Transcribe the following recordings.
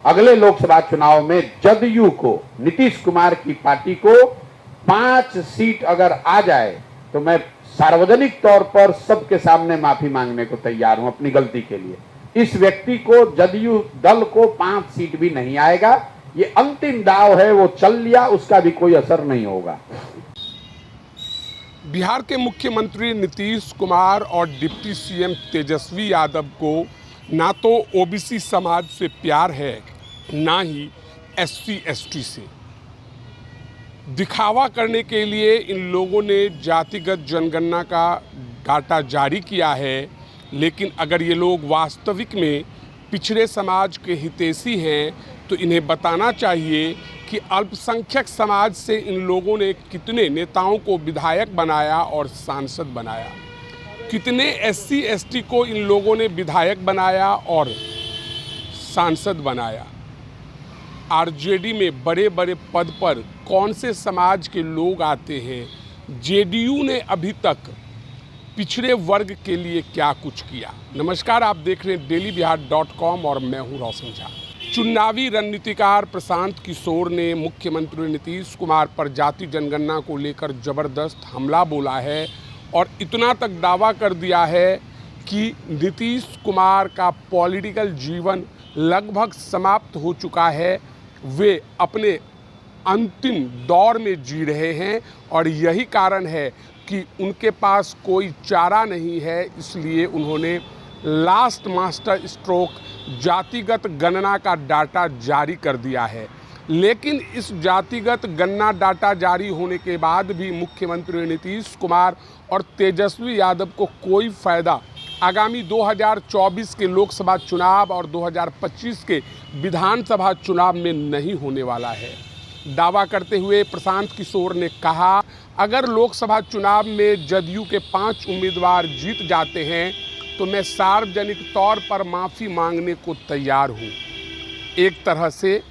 अगले लोकसभा चुनाव में जदयू को, नीतीश कुमार की पार्टी को 5 सीट अगर आ जाए तो मैं सार्वजनिक तौर पर सबके सामने माफी मांगने को तैयार हूं अपनी गलती के लिए। इस व्यक्ति को, जदयू दल को 5 सीट भी नहीं आएगा। ये अंतिम दाव है, वो चल लिया, उसका भी कोई असर नहीं होगा। बिहार के मुख्यमंत्री नीतीश कुमार और डिप्टी सीएम तेजस्वी यादव को ना तो ओबीसी समाज से प्यार है, ना ही SC/ST से। दिखावा करने के लिए इन लोगों ने जातिगत जनगणना का डाटा जारी किया है, लेकिन अगर ये लोग वास्तविक में पिछड़े समाज के हितैषी हैं तो इन्हें बताना चाहिए कि अल्पसंख्यक समाज से इन लोगों ने कितने नेताओं को विधायक बनाया और सांसद बनाया, कितने SC/ST को इन लोगों ने विधायक बनाया और सांसद बनाया। RJD में बड़े बड़े पद पर कौन से समाज के लोग आते हैं, JDU ने अभी तक पिछड़े वर्ग के लिए क्या कुछ किया। नमस्कार, आप देख रहे हैं dailyBihar.com और मैं हूं रोशन झा। चुनावी रणनीतिकार प्रशांत किशोर ने मुख्यमंत्री नीतीश कुमार पर जाति जनगणना को लेकर जबरदस्त हमला बोला है और इतना तक दावा कर दिया है कि नीतीश कुमार का पॉलिटिकल जीवन लगभग समाप्त हो चुका है, वे अपने अंतिम दौर में जी रहे हैं और यही कारण है कि उनके पास कोई चारा नहीं है, इसलिए उन्होंने लास्ट मास्टर स्ट्रोक जातिगत गणना का डाटा जारी कर दिया है। लेकिन इस जातिगत गणना डाटा जारी होने के बाद भी मुख्यमंत्री नीतीश कुमार और तेजस्वी यादव को कोई फ़ायदा आगामी 2024 के लोकसभा चुनाव और 2025 के विधानसभा चुनाव में नहीं होने वाला है। दावा करते हुए प्रशांत किशोर ने कहा, अगर लोकसभा चुनाव में जदयू के 5 उम्मीदवार जीत जाते हैं तो मैं सार्वजनिक तौर पर माफ़ी मांगने को तैयार हूँ। एक तरह से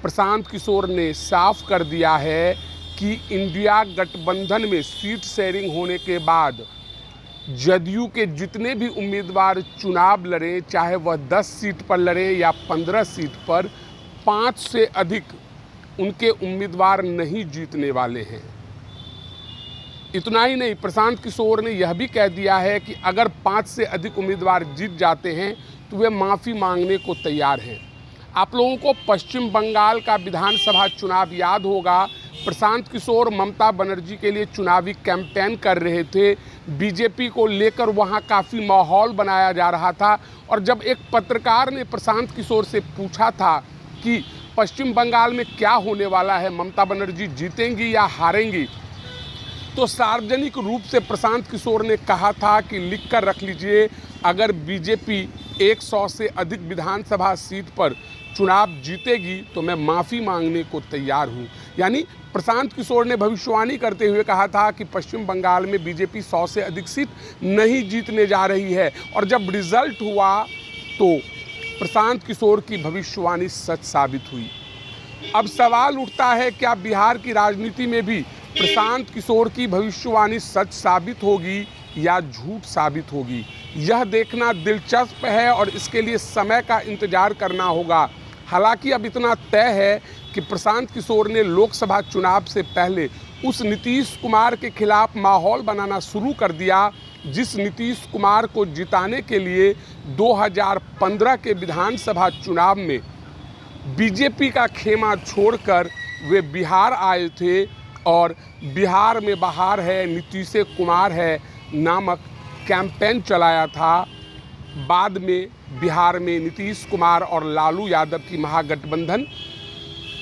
प्रशांत किशोर ने साफ कर दिया है कि इंडिया गठबंधन में सीट शेयरिंग होने के बाद जदयू के जितने भी उम्मीदवार चुनाव लड़ें, चाहे वह 10 सीट पर लड़ें या 15 सीट पर, 5 से अधिक उनके उम्मीदवार नहीं जीतने वाले हैं। इतना ही नहीं, प्रशांत किशोर ने यह भी कह दिया है कि अगर 5 से अधिक उम्मीदवार जीत जाते हैं तो वे माफ़ी मांगने को तैयार हैं। आप लोगों को पश्चिम बंगाल का विधानसभा चुनाव याद होगा। प्रशांत किशोर ममता बनर्जी के लिए चुनावी कैंपेन कर रहे थे, बीजेपी को लेकर वहां काफ़ी माहौल बनाया जा रहा था और जब एक पत्रकार ने प्रशांत किशोर से पूछा था कि पश्चिम बंगाल में क्या होने वाला है, ममता बनर्जी जीतेंगी या हारेंगी, तो सार्वजनिक रूप से प्रशांत किशोर ने कहा था कि लिख कर रख लीजिए, अगर बीजेपी 100 से अधिक विधानसभा सीट पर चुनाव जीतेगी तो मैं माफ़ी मांगने को तैयार हूं। यानी प्रशांत किशोर ने भविष्यवाणी करते हुए कहा था कि पश्चिम बंगाल में बीजेपी 100 से अधिक सीट नहीं जीतने जा रही है और जब रिजल्ट हुआ तो प्रशांत किशोर की भविष्यवाणी सच साबित हुई। अब सवाल उठता है, क्या बिहार की राजनीति में भी प्रशांत किशोर की भविष्यवाणी सच साबित होगी या झूठ साबित होगी? यह देखना दिलचस्प है और इसके लिए समय का इंतजार करना होगा। हालांकि अब इतना तय है कि प्रशांत किशोर ने लोकसभा चुनाव से पहले उस नीतीश कुमार के खिलाफ माहौल बनाना शुरू कर दिया, जिस नीतीश कुमार को जिताने के लिए 2015 के विधानसभा चुनाव में बीजेपी का खेमा छोड़कर वे बिहार आए थे और बिहार में बहार है, नीतीश कुमार है नामक कैंपेन चलाया था। बाद में बिहार में नीतीश कुमार और लालू यादव की महागठबंधन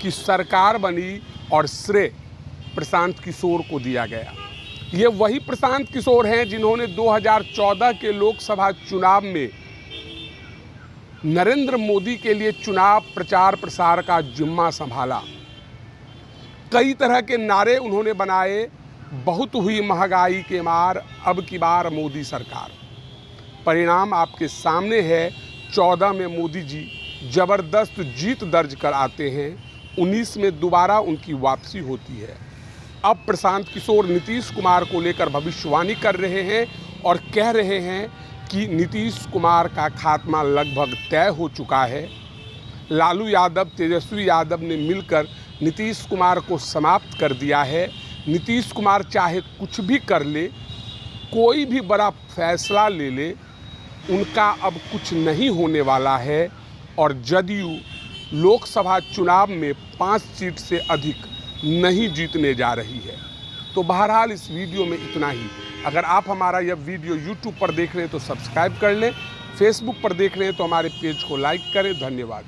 की सरकार बनी और श्रेय प्रशांत किशोर को दिया गया। ये वही प्रशांत किशोर हैं जिन्होंने 2014 के लोकसभा चुनाव में नरेंद्र मोदी के लिए चुनाव प्रचार प्रसार का जिम्मा संभाला। कई तरह के नारे उन्होंने बनाए, बहुत हुई महंगाई के मार, अब की बार मोदी सरकार। परिणाम आपके सामने है। 14 में मोदी जी जबरदस्त जीत दर्ज कर आते हैं, 19 में दोबारा उनकी वापसी होती है। अब प्रशांत किशोर नीतीश कुमार को लेकर भविष्यवाणी कर रहे हैं और कह रहे हैं कि नीतीश कुमार का खात्मा लगभग तय हो चुका है। लालू यादव, तेजस्वी यादव ने मिलकर नीतीश कुमार को समाप्त कर दिया है। नीतीश कुमार चाहे कुछ भी कर ले, कोई भी बड़ा फैसला ले ले, उनका अब कुछ नहीं होने वाला है और जदयू लोकसभा चुनाव में 5 सीट से अधिक नहीं जीतने जा रही है। तो बहरहाल इस वीडियो में इतना ही। अगर आप हमारा यह वीडियो यूट्यूब पर देख रहे हैं तो सब्सक्राइब कर लें, फेसबुक पर देख रहे हैं तो हमारे पेज को लाइक करें। धन्यवाद।